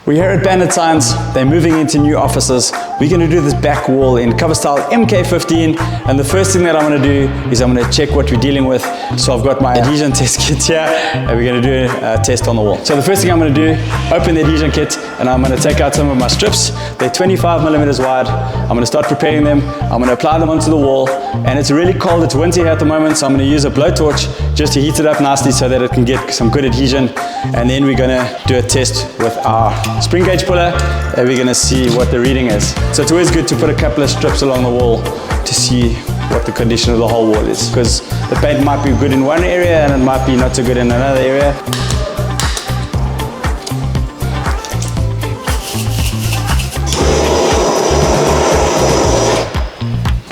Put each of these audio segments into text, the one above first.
We're here at Bandit Signs. They're moving into new offices. We're going to do this back wall in cover style MK15, and the first thing that I'm going to do is I'm going to check what we're dealing with. So I've got my adhesion test kit here, and we're going to do a test on the wall. So the first thing I'm going to do, open the adhesion kit, and I'm going to take out some of my strips. They're 25 millimeters wide. I'm going to start preparing them. I'm going to apply them onto the wall, and it's really cold. It's winter here at the moment, so I'm going to use a blowtorch just to heat it up nicely so that it can get some good adhesion. And then we're going to do a test with our spring gauge puller, and we're going to see what the reading is. So it's always good to put a couple of strips along the wall to see what the condition of the whole wall is, because the paint might be good in one area and it might be not so good in another area.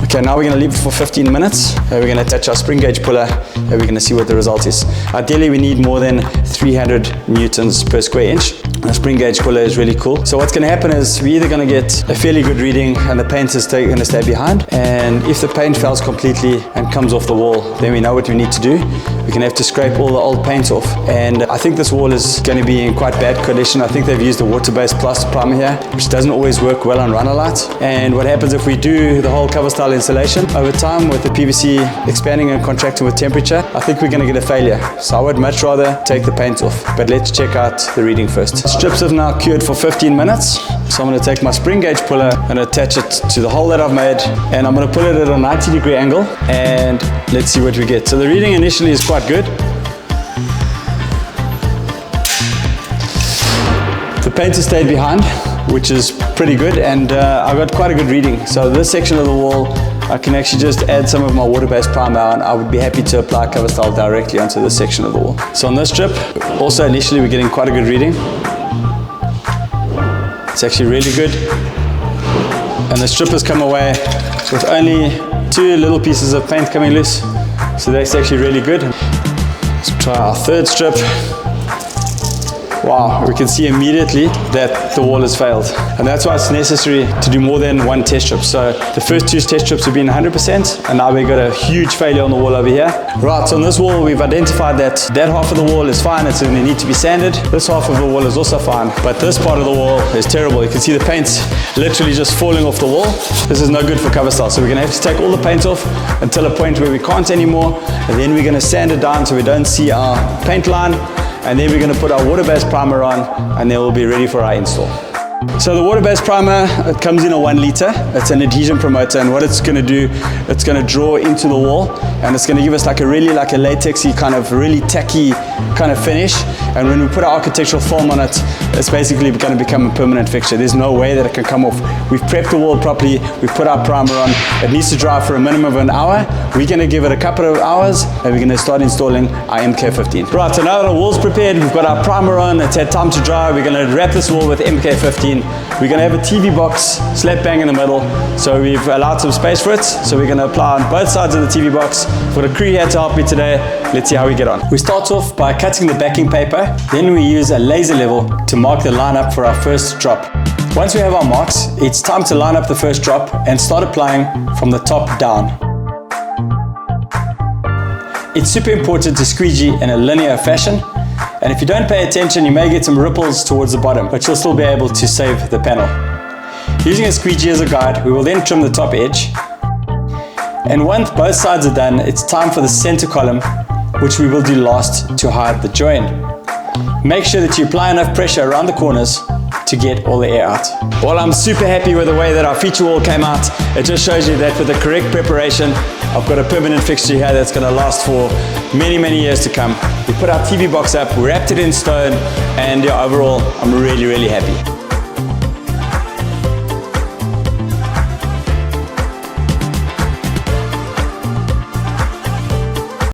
Okay, now we're going to leave it for 15 minutes. We're going to attach our spring gauge puller, and we're going to see what the result is. Ideally, we need more than 300 newtons per square inch. The spring gauge puller is really cool. So what's going to happen is we're either going to get a fairly good reading and the paint is going to stay behind. And if the paint fails completely and comes off the wall, then we know what we need to do. We're going to have to scrape all the old paint off. And I think this wall is going to be in quite bad condition. I think they've used a water-based plaster primer here, which doesn't always work well on Runnerlight. And what happens if we do the whole cover style installation over time with the PVC expanding and contracting with temperature, I think we're going to get a failure. So I would much rather take the paint off. But let's check out the reading first. The strips have now cured for 15 minutes. So I'm going to take my spring gauge puller and attach it to the hole that I've made. And I'm going to pull it at a 90-degree angle. And let's see what we get. So the reading initially is quite good. The paint has stayed behind, which is pretty good, and I got quite a good reading. So this section of the wall, I can actually just add some of my water-based primer, and I would be happy to apply cover style directly onto this section of the wall. So on this strip, also initially we're getting quite a good reading. It's actually really good. And the strip has come away with only 2 little pieces of paint coming loose. So that's actually really good. Let's try our third strip. Wow, we can see immediately that the wall has failed. And that's why it's necessary to do more than one test strip. So the first 2 test strips have been 100%, and now we've got a huge failure on the wall over here. Right, so on this wall, we've identified that half of the wall is fine. It's going to need to be sanded. This half of the wall is also fine, but this part of the wall is terrible. You can see the paint's literally just falling off the wall. This is no good for cover style. So we're going to have to take all the paint off until a point where we can't anymore. And then we're going to sand it down so we don't see our paint line. And then we're going to put our water-based primer on, and then we'll be ready for our install. So the water-based primer, it comes in a 1 liter. It's an adhesion promoter, and what it's going to do, it's going to draw into the wall, and it's going to give us like a latexy kind of really tacky kind of finish. And when we put our architectural film on it, it's basically going to become a permanent fixture. There's no way that it can come off. We've prepped the wall properly. We've put our primer on. It needs to dry for a minimum of an hour. We're going to give it a couple of hours, and we're going to start installing our MK15. Right, so now that our wall's prepared, we've got our primer on. It's had time to dry. We're going to wrap this wall with MK15. We're going to have a TV box slap bang in the middle, so we've allowed some space for it. So we're going to apply on both sides of the TV box. I've got a crew here to help me today. Let's see how we get on. We start off by cutting the backing paper. Then we use a laser level to mark the lineup for our first drop. Once we have our marks, it's time to line up the first drop and start applying from the top down. It's super important to squeegee in a linear fashion. And if you don't pay attention, you may get some ripples towards the bottom, but you'll still be able to save the panel. Using a squeegee as a guide, we will then trim the top edge. And once both sides are done, it's time for the center column, which we will do last to hide the join. Make sure that you apply enough pressure around the corners to get all the air out. Well, I'm super happy with the way that our feature wall came out. It just shows you that with the correct preparation, I've got a permanent fixture here that's going to last for many, many years to come. We put our TV box up, we wrapped it in stone, and yeah, overall, I'm really, really happy.